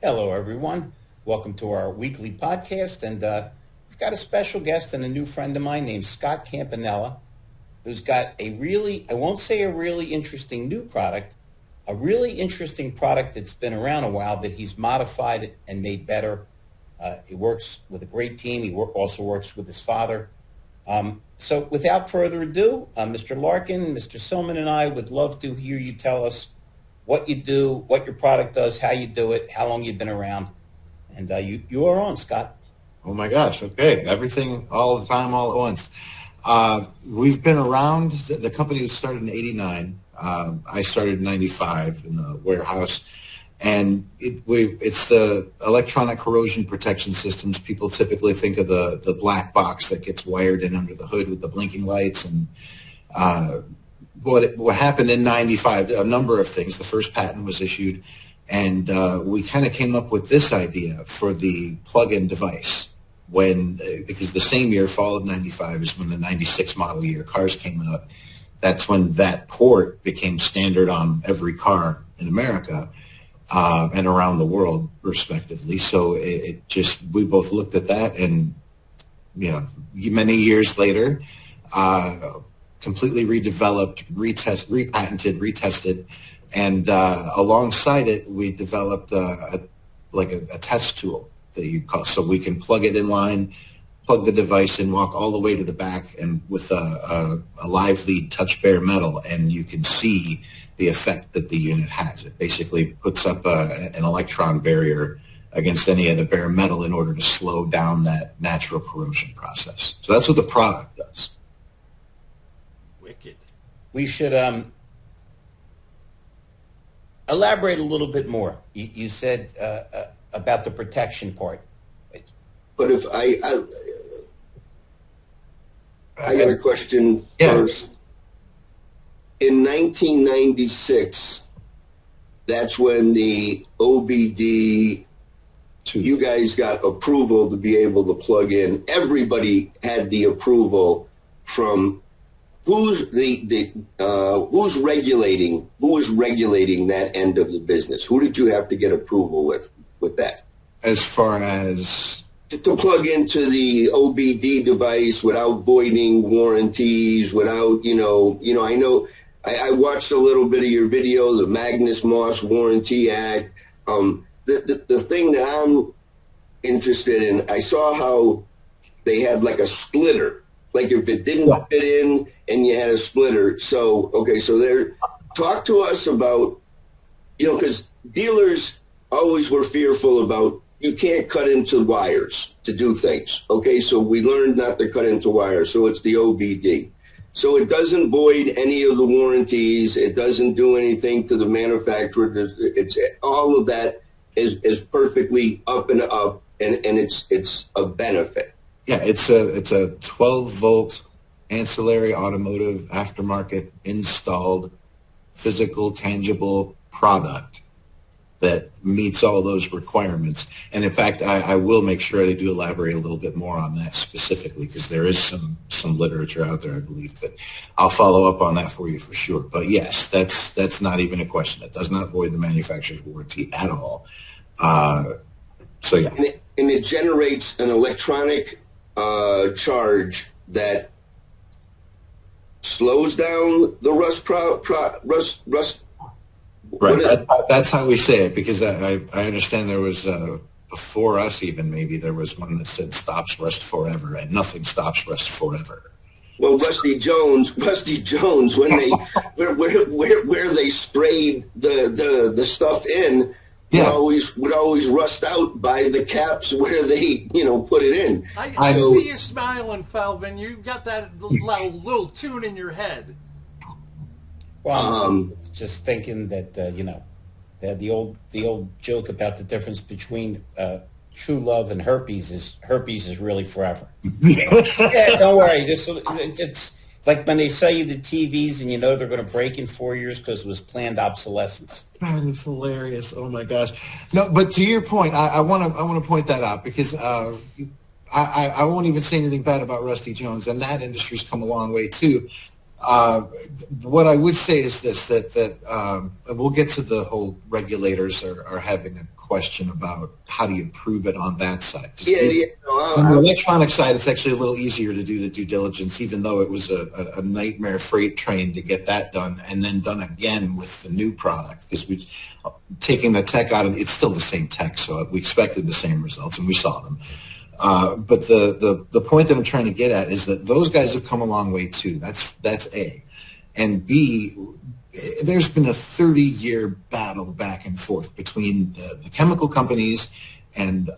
Hello, everyone. Welcome to our weekly podcast. And we've got a special guest and a new friend of mine named Scott Campanella, who's got a really, I won't say a really interesting new product, a really interesting product that's been around a while that he's modified and made better. He works with a great team. He also works with his father. So without further adu, Mr. Larkin, Mr. Silman, and I would love to hear you tell us what you do, what your product does, how you do it, how long you've been around. And you are on, Scott. Oh, my gosh. Okay. Everything all the time, all at once. We've been around. The company was started in 89. I started in 95 in the warehouse. And it's the electronic corrosion protection systems. People typically think of the black box that gets wired in under the hood with the blinking lights. And what happened in 95, a number of things. The first patent was issued, and we kind of came up with this idea for the plug-in device because the same year, fall of 95, is when the 96 model year cars came out. That's when that port became standard on every car in America and around the world, respectively. So we both looked at that, and many years later, completely redeveloped, repatented, retested, and alongside it, we developed a test tool that you call, so we can plug it in line, plug the device in, walk all the way to the back, and with a live lead touch bare metal, and you can see the effect that the unit has. It basically puts up an electron barrier against any of the bare metal in order to slow down that natural corrosion process. So that's what the product does. Wicked. We should elaborate a little bit more. You said about the protection part. But if I got a question first. In 1996, that's when the OBD, you guys got approval to be able to plug in. Everybody had the approval from. Who's regulating? Who is regulating that end of the business? Who did you have to get approval with that? As far as to plug into the OBD device without voiding warranties, without I know I watched a little bit of your video, the Magnus Moss Warranty Act. The thing that I'm interested in, I saw how they had like a splitter. Like if it didn't fit in and you had a splitter. So talk to us about, because dealers always were fearful about you can't cut into wires to do things. Okay, so we learned not to cut into wires. So it's the OBD. So it doesn't void any of the warranties. It doesn't do anything to the manufacturer. It's all of that is perfectly up and up, and it's a benefit. Yeah, it's a 12-volt ancillary automotive aftermarket installed physical tangible product that meets all those requirements. And in fact, I will make sure I do elaborate a little bit more on that specifically, because there is some literature out there, I believe. But I'll follow up on that for you for sure. But yes, that's not even a question. It does not void the manufacturer's warranty at all. So yeah. And it generates an electronic charge that slows down the rust. Right. That's how we say it, because I understand there was before us even maybe there was one that said stops rust forever, and nothing stops rust forever. Well, Rusty Jones, when they where they sprayed the stuff in. Yeah. would always rust out by the caps where they, put it in. I see you smiling, Feldman. You got that little tune in your head. Well, just thinking that they had the old joke about the difference between true love and herpes is really forever. Yeah, don't worry. It's like when they sell you the TVs and they're going to break in 4 years because it was planned obsolescence. That is hilarious. Oh my gosh. No, but to your point, I want to point that out, because I won't even say anything bad about Rusty Jones, and that industry's come a long way too. What I would say is this, that we'll get to the whole regulators are having a question about how do you prove it on that side. Yeah. On the electronic side, it's actually a little easier to do the due diligence, even though it was a nightmare freight train to get that done, and then done again with the new product, because we taking the tech out of it's still the same tech, so we expected the same results, and we saw them. But the point that I'm trying to get at is that those guys have come a long way too. That's A. And B, there's been a 30-year battle back and forth between the chemical companies and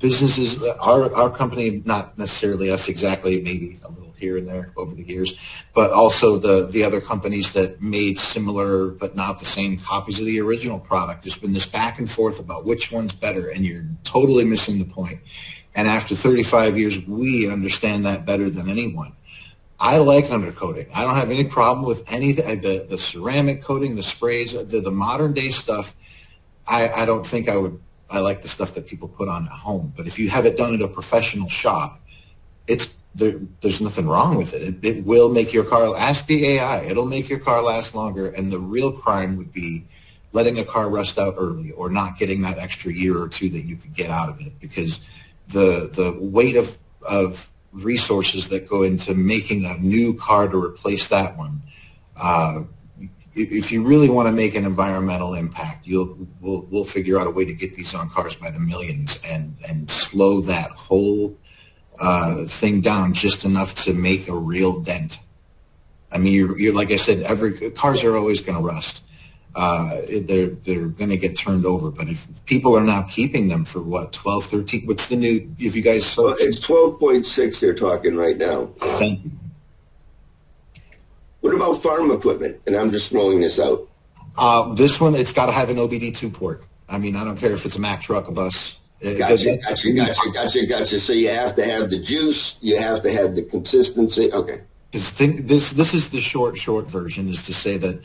businesses. Our company, not necessarily us exactly, maybe a little here and there over the years, but also the other companies that made similar but not the same copies of the original product. There's been this back and forth about which one's better, and you're totally missing the point. And after 35 years, we understand that better than anyone. I like undercoating. I don't have any problem with anything. The ceramic coating, the sprays, the modern day stuff. I don't think I would. I like the stuff that people put on at home. But if you have it done at a professional shop, there's nothing wrong with it. It will make your car. Ask the AI. It'll make your car last longer. And the real crime would be letting a car rust out early or not getting that extra year or two that you could get out of it, because the weight of resources that go into making a new car to replace that one. If you really want to make an environmental impact, we'll figure out a way to get these on cars by the millions and slow that whole thing down just enough to make a real dent. I mean, you're like I said, cars are always going to rust. They're going to get turned over. But if people are now keeping them for what, 12, 13, what's the new, if you guys saw it's 12.6 they're talking right now. Thank you. What about farm equipment? And I'm just throwing this out. This one, it's got to have an OBD2 port. I mean, I don't care if it's a Mack truck, a bus. Gotcha. So you have to have the juice. You have to have the consistency. Okay. This is the short version, is to say that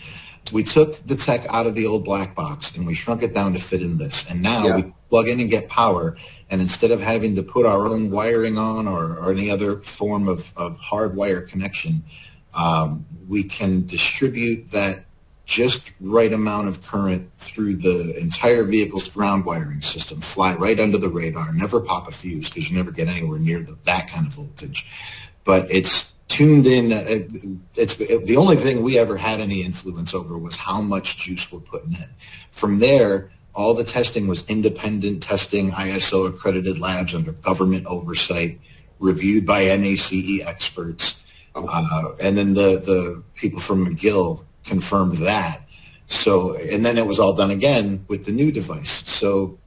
we took the tech out of the old black box and we shrunk it down to fit in this. And now we plug in and get power. And instead of having to put our own wiring on or any other form of hardwire connection, we can distribute that just right amount of current through the entire vehicle's ground wiring system, fly right under the radar, never pop a fuse because you never get anywhere near that kind of voltage. But it's tuned in. It's the only thing we ever had any influence over was how much juice we're putting in. From there, all the testing was independent testing, ISO accredited labs under government oversight, reviewed by NACE experts. And then the people from McGill confirmed that. So, and then it was all done again with the new device. So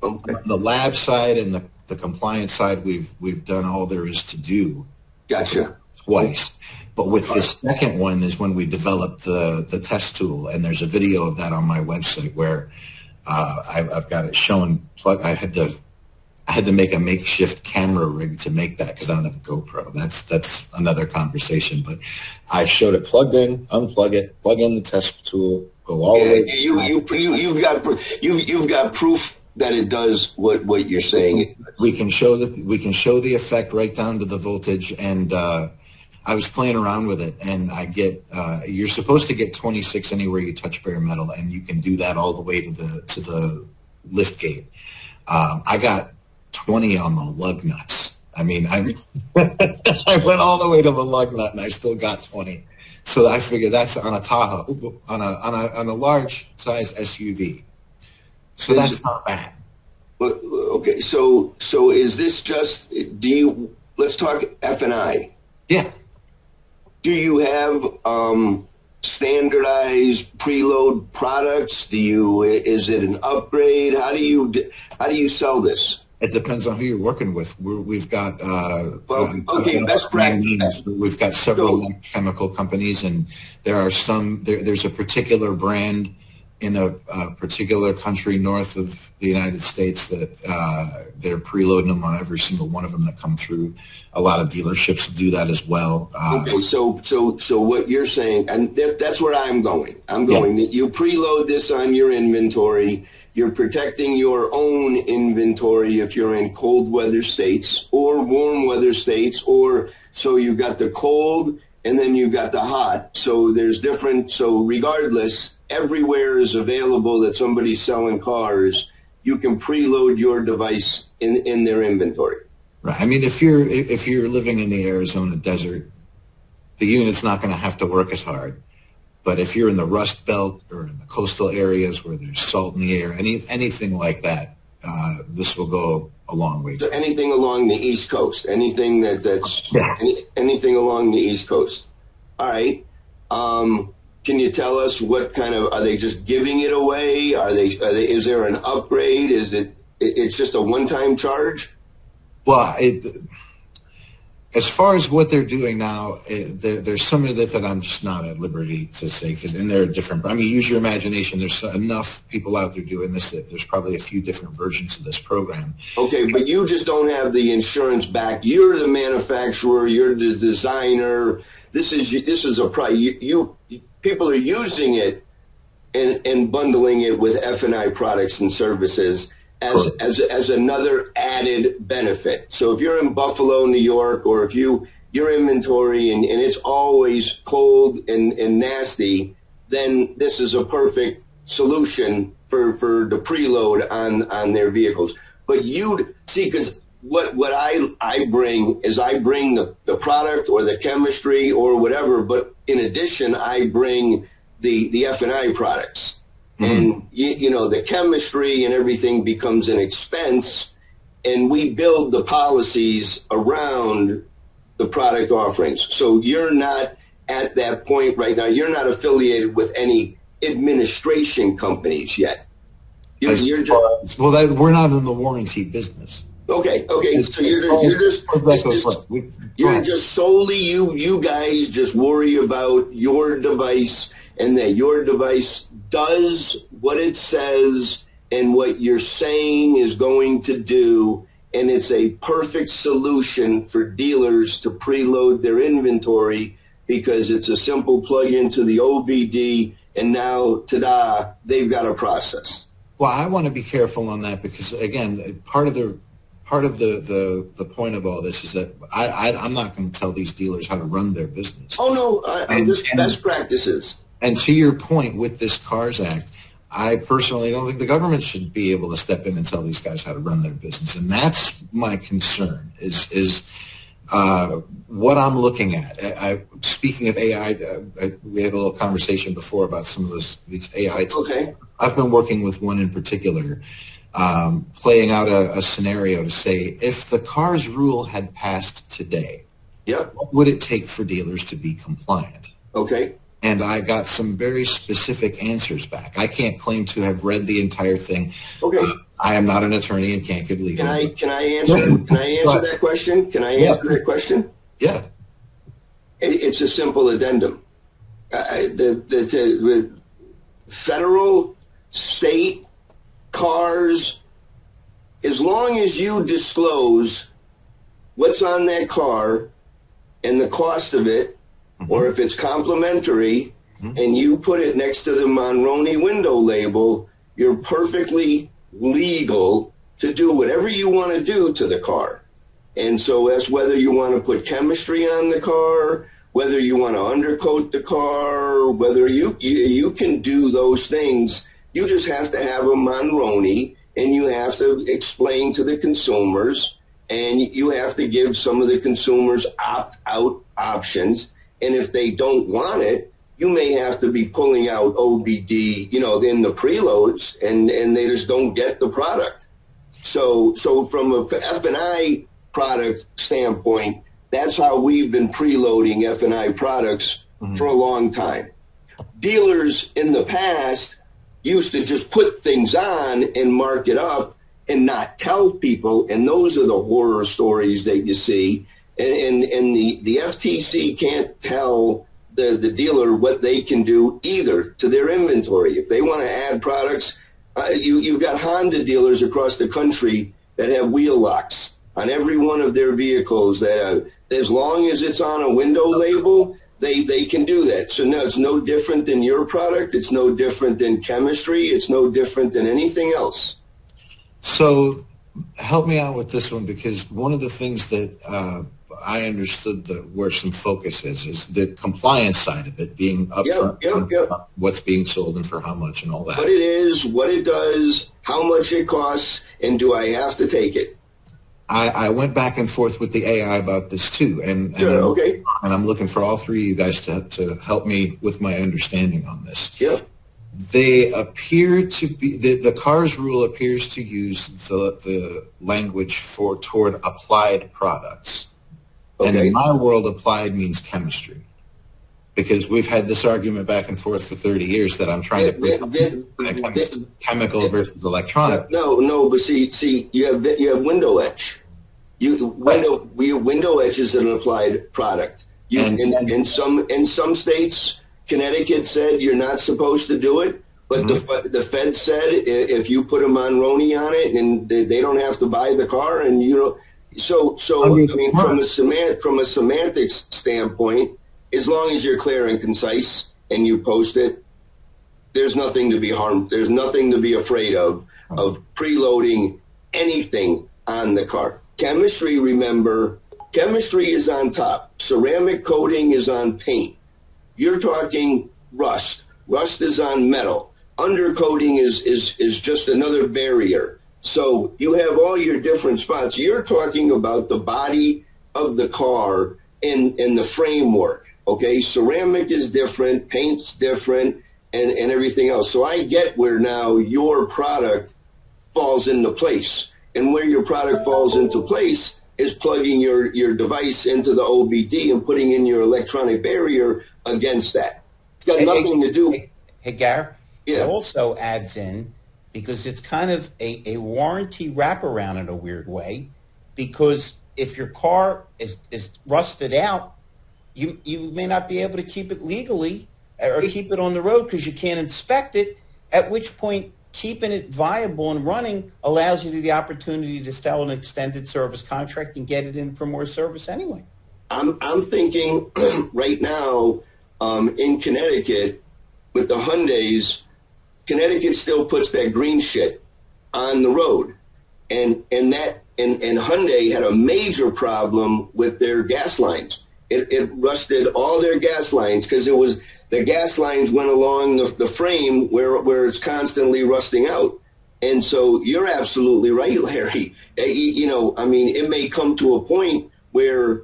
the lab side and the compliance side, we've done all there is to do. Gotcha. Twice. But with the second one is when we developed the test tool, and there's a video of that on my website where I've got it showing. I had to make a makeshift camera rig to make that because I don't have a GoPro. That's another conversation. But I showed it plugged in, unplug it, plug in the test tool, go all the way. You've got proof that it does what you're saying. We can show the effect right down to the voltage, and I was playing around with it, and I get you're supposed to get 26 anywhere you touch bare metal, and you can do that all the way to the lift gate. I got 20 on the lug nuts. I mean, I went all the way to the lug nut, and I still got 20. So I figured that's on a Tahoe, on a large size SUV. So that's not bad. Okay, so is this just? Let's talk F&I. Yeah. Do you have standardized preload products? Is it an upgrade? How do you sell this? It depends on who you're working with. We've got best practice. We've got several chemical companies, and there's a particular brand in a particular country north of the United States that they're preloading them on every single one of them that come through. A lot of dealerships do that as well. Okay, so what you're saying, and that's where I'm going. That you preload this on your inventory. You're protecting your own inventory if you're in cold weather states or warm weather states, or so you've got the cold and then you've got the hot. So there's different. So regardless, everywhere is available that somebody's selling cars. you can preload your device in their inventory. Right. I mean, if you're living in the Arizona desert, the unit's not going to have to work as hard. But if you're in the Rust Belt or in the coastal areas where there's salt in the air, anything like that, this will go a long way. So anything along the East Coast, anything anything along the East Coast. All right. Can you tell us what kind of, are they just giving it away? Is there an upgrade? It's just a one-time charge? Well, as far as what they're doing now, there's some of it that I'm just not at liberty to say, because then there are different. I mean, use your imagination. There's enough people out there doing this that there's probably a few different versions of this program. Okay, but you just don't have the insurance back. You're the manufacturer. You're the designer. This is a price. People are using it and bundling it with F&I products and services as another added benefit. So if you're in Buffalo, New York, or if your inventory and it's always cold and nasty, then this is a perfect solution for the preload on their vehicles. But you see, because what I bring is I bring the product or the chemistry or whatever, but in addition, I bring the F&I products. And, the chemistry and everything becomes an expense, and we build the policies around the product offerings. So you're not at that point right now. You're not affiliated with any administration companies yet. You're just, we're not in the warranty business. Okay. So you're just solely you guys just worry about your device and that your device does what it says and what you're saying is going to do, and it's a perfect solution for dealers to preload their inventory because it's a simple plug into the OBD, and now, ta-da, they've got a process. Well, I want to be careful on that because, again, part of the point of all this is that I'm not going to tell these dealers how to run their business. Oh, no, I'm just best practices. And to your point with this CARS Act, I personally don't think the government should be able to step in and tell these guys how to run their business. And that's my concern is what I'm looking at. Speaking of AI, we had a little conversation before about some of these AI tools. Okay. I've been working with one in particular, playing out a scenario to say, if the CARS rule had passed today, what would it take for dealers to be compliant? Okay. And I got some very specific answers back. I can't claim to have read the entire thing. Okay. I am not an attorney and can't give legal. Can I answer that question? Can I answer that question? Yeah. It's a simple addendum. The federal, state, cars, as long as you disclose what's on that car and the cost of it, or if it's complimentary, and you put it next to the Monroney window label, you're perfectly legal to do whatever you want to do to the car. And so that's whether you want to put chemistry on the car, whether you want to undercoat the car, whether you can do those things. You just have to have a Monroney, and you have to explain to the consumers, and you have to give some of the consumers opt-out options. And if they don't want it, you may have to be pulling out OBD, in the preloads, and they just don't get the product. So from a F&I product standpoint, that's how we've been preloading F&I products for a long time. Dealers in the past used to just put things on and mark it up and not tell people, and those are the horror stories that you see. And the FTC can't tell the dealer what they can do either to their inventory. If they want to add products, you've got Honda dealers across the country that have wheel locks on every one of their vehicles that as long as it's on a window label, they can do that. So no, it's no different than your product. It's no different than chemistry. It's no different than anything else. So help me out with this one, because one of the things that I understood where some focus is the compliance side of it, being upfront, what's being sold and for how much and all that. What it is, what it does, how much it costs, and do I have to take it? I went back and forth with the AI about this too, and I'm looking for all three of you guys to help me with my understanding on this. Yeah. They appear to be, the CARS rule appears to use the language toward applied products. Okay. And in my world, applied means chemistry. Because we've had this argument back and forth for 30 years that I'm trying to chemical versus electronic. No, but see, you have window etch. Window etch is an applied product. In some states, Connecticut said you're not supposed to do it, but the Fed said if you put a Monroney on it, and they don't have to buy the car, and So I mean, from a semantics standpoint, as long as you're clear and concise and you post it, there's nothing to be harmed. There's nothing to be afraid of preloading anything on the car. Chemistry, remember, chemistry is on top. Ceramic coating is on paint. You're talking rust. Rust is on metal. Undercoating is just another barrier. So you have all your different spots. You're talking about the body of the car and the framework. Okay, ceramic is different, paint's different, and everything else. So I get where now your product falls into place. And where your product falls into place is plugging your device into the OBD and putting in your electronic barrier against that. It's got nothing to do. Hey, Gar, yeah. It also adds in, because it's kind of a warranty wraparound in a weird way, because if your car is rusted out, you may not be able to keep it legally or keep it on the road because you can't inspect it, at which point keeping it viable and running allows you the opportunity to sell an extended service contract and get it in for more service anyway. I'm thinking right now in Connecticut with the Hyundais, Connecticut still puts that green shit on the road, and Hyundai had a major problem with their gas lines. It rusted all their gas lines because the gas lines went along the frame where it's constantly rusting out. And so you're absolutely right, Larry. I mean, it may come to a point where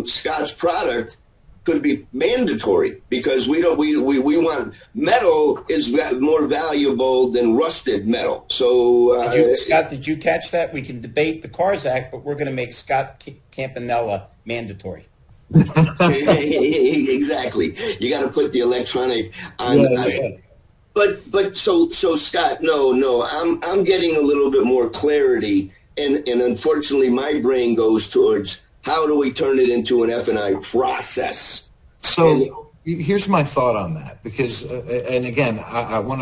Scott's product could be mandatory because we want metal is more valuable than rusted metal. So Scott, did you catch that? We can debate the CARS Act, but we're going to make Scott Campanella mandatory. Exactly. You got to put the electronic on. Yeah. But so Scott, no, I'm getting a little bit more clarity, and unfortunately my brain goes towards how do we turn it into an F&I process. So here's my thought on that, because and again I want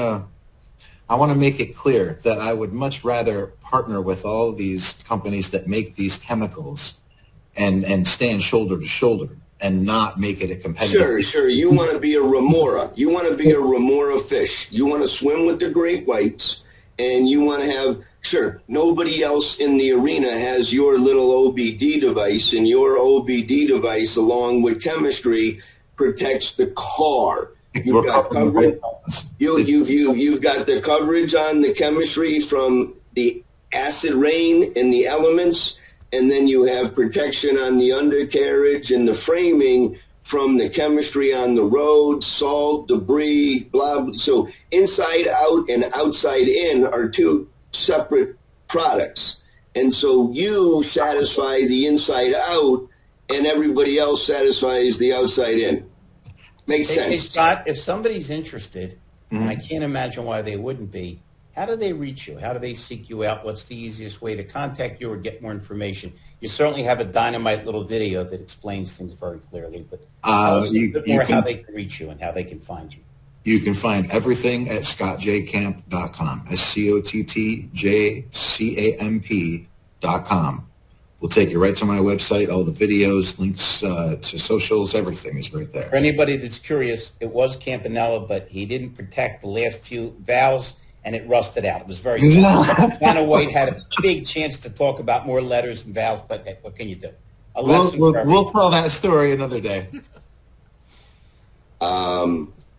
to make it clear that I would much rather partner with all of these companies that make these chemicals and stand shoulder to shoulder and not make it a competitive. Sure. You want to be a remora. You want to be a remora fish. You want to swim with the great whites, and you want to have, nobody else in the arena has your little OBD device, and your OBD device, along with chemistry, protects the car. You've got coverage. You've got the coverage on the chemistry from the acid rain and the elements. And then you have protection on the undercarriage and the framing from the chemistry on the road, salt, debris, blah, blah. So inside out and outside in are two separate products. And so you satisfy the inside out and everybody else satisfies the outside in. Makes sense. Hey, Scott, if somebody's interested, and I can't imagine why they wouldn't be, how do they reach you? How do they seek you out? What's the easiest way to contact you or get more information? You certainly have a dynamite little video that explains things very clearly, but tell us a bit more how they can reach you and how they can find you. You can find everything at scottjcamp.com, SCOTTJCAMP.com. We'll take you right to my website. All the videos, links to socials, everything is right there. For anybody that's curious, it was Campanella, but he didn't protect the last few valves, and it rusted out. It was very sad. Vanna White had a big chance to talk about more letters and valves, but what can you do? lesson for everyone. We'll tell that story another day.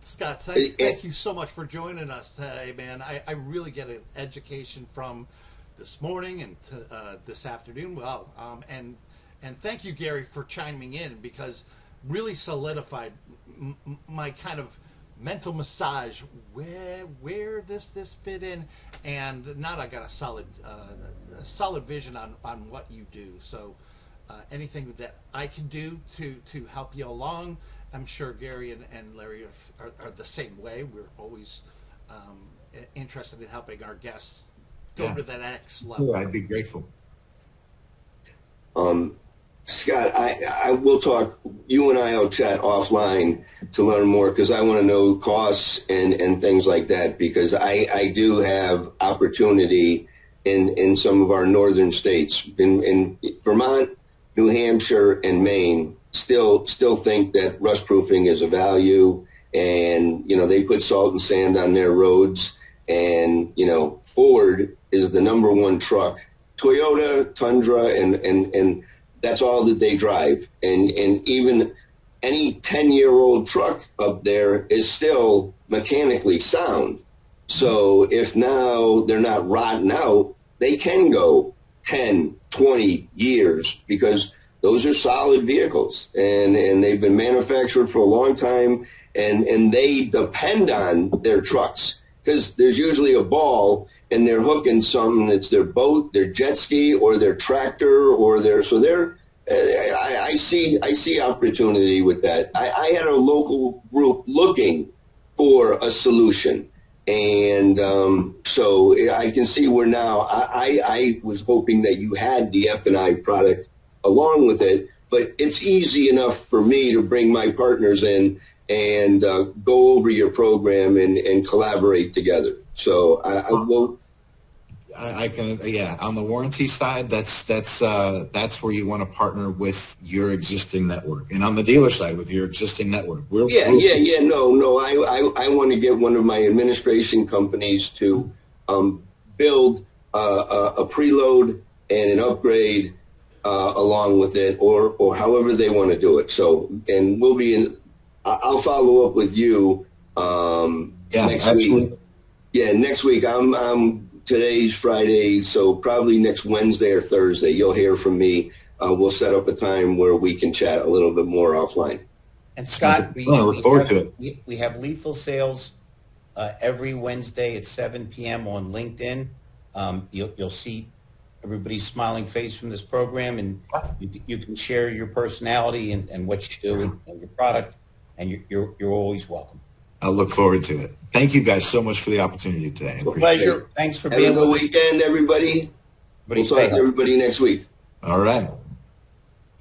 Scott, thank you so much for joining us today, man. I really get an education from this morning and this afternoon. Well, and thank you, Gary, for chiming in, because really solidified my kind of mental massage where this fit in, and now I got a solid vision on what you do. So anything that I can do to help you along, I'm sure Gary and Larry are the same way. We're always interested in helping our guests go to that next level. Yeah, I'd be grateful. Scott, I will talk. You and I will chat offline to learn more, because I want to know costs and things like that, because I do have opportunity in some of our northern states. In Vermont, New Hampshire, and Maine, still think that rust proofing is a value, and they put salt and sand on their roads, and Ford is the #1 truck. Toyota, Tundra, and that's all that they drive, and even any 10-year-old truck up there is still mechanically sound. So if now they're not rotting out, they can go 10, 20 years, because those are solid vehicles, and they've been manufactured for a long time, and they depend on their trucks, because there's usually a ball and they're hooking something. It's their boat, their jet ski, or their tractor, or I see opportunity with that. I had a local group looking for a solution, and so I can see where now I was hoping that you had the F&I product along with it, but it's easy enough for me to bring my partners in and go over your program and collaborate together. So I will. I can, on the warranty side, that's where you want to partner with your existing network, and on the dealer side with your existing network. No. I want to get one of my administration companies to build a preload and an upgrade along with it, or however they want to do it. So, and we'll be in. I'll follow up with you next week. Yeah, next week. Today's Friday, so probably next Wednesday or Thursday, you'll hear from me. We'll set up a time where we can chat a little bit more offline. And Scott, I look forward to it. We have lethal sales every Wednesday at 7 p.m. on LinkedIn. You'll see everybody's smiling face from this program, and you can share your personality and what you do and your product, and you're always welcome. I'll look forward to it. Thank you guys so much for the opportunity today. Pleasure. Thanks for being with us. Have a good weekend, everybody. We'll talk to everybody next week. All right.